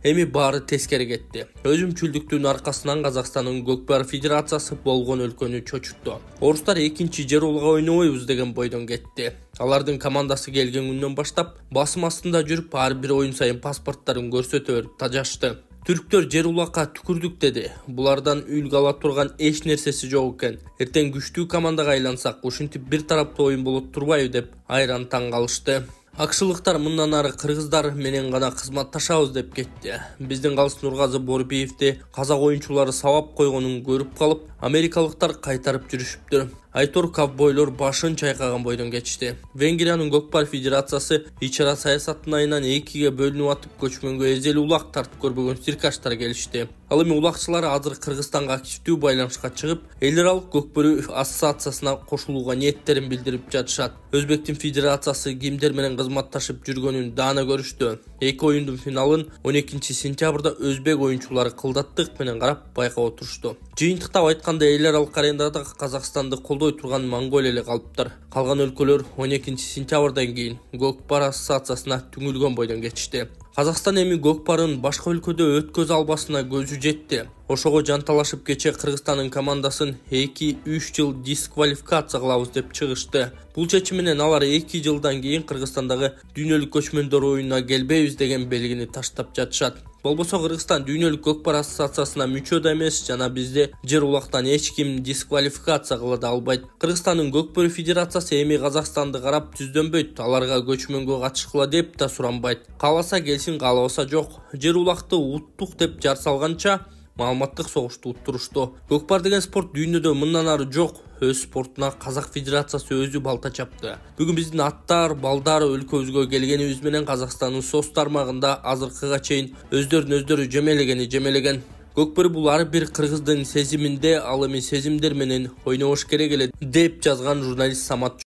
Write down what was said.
эми баары тескери кетти. Өзүмчүлдүктүн аркасынан Казакстандын Көкпар Федерациясы болгон өлкөнү чочутту. Орустар экинчи жер улага ойнобойбуз деген бойдон кетти. Алардын командасы келген күндөн баштап басым астында жүрүп, ар бир оюн сайын паспорттарын көрсөтө берип тажашты. Түрктөр жер улакка түкүрдүк деди. Булардан үлгү ала турган эч нерсеси жок экен. Эртең күчтүү командага айлансак, ушинтип бир тараптуу оюн болуп турбайбы деп айран таң калышты. Акшылыктар мындан ары кыргыздар менен гана кызматташабыз деп кетти. Биздин Калыс Нургазы Борбиевди казак оюнчулары сабап койгонун көрүп калып, америкалыктар кайтарып жүрүшүптүр. Айтор ковбойлор башын чайкаган бойдон кетишти. Венгриянын Көкпар Федерациясы ичара саясаттын айынан 2-ге бөлүнүп атып, көчмөнгө эзели улак тартып көрбөгөн циркачтар келишти. Ал эми улакчылар азыр Кыргызстанга активдүү байланышка чыгып, эл аралык Көкбөрү ассоциациясына кошулууга ниеттерин билдирип жатышат. Өзбектин Федерациясы кимдер менен кызматташып жүргөнүн даана көрүштү. Эки оюндун финалын 12-сентябрда өзбек оюнчулары кылдаттык менен карап байкап отурушту. Жыйынтыктап айтканда, эл аралык аренада Казакстанды колдой турган Монголия эле калыптыр. Калган өлкөлөр 12-сентябрдан кийин Көкпар ассоциациясына түңүлгөн бойдон кетишти. Казакстан эми Көкпарын башка өлкөдө өткөзө албасына көзү жетти. Ошого жанталашып кече Кыргызстандын командасын 2-3 жыл дисквалификация кылабыз деп чыгышты. Бул чечим менен алар 2 жылдан кийин Кыргызстандагы дүйнөлүк көчмөндөр оюнуна келбейбиз деген белгини таштап жатышат. Болбосо Кыргызстан дүйнөлүк Көкпар ассоциациясына мүчө да эмес жана бизде жер улактан эч ким дисквалификация кыла да албайт. Кыргызстандын Көкбөр Федерациясы эми Казакстанды карап түздөнбөйт, аларга көчмөнгө катышкыла деп да суранбайт. Кааласа келсин, каалабаса жок. Жер улакты уттук деп жар салганча маалыматтык согушту уттурушту. Көкпар деген спорт дүйнөдө мындан ары жок. Өз спортуна Казак Федерациясы өзү балта чапты. Бүгүн биздин аттар, балдар өлкөбүзгө келгенибиз менен Казакстандын соц тармагында азыркыга чейин өздөрү жемелеген. Көкбөр бул ар бир кыргыздын сезиминде, ал эми сезимдер менен ойнобош керек эле деп жазган журналист Самат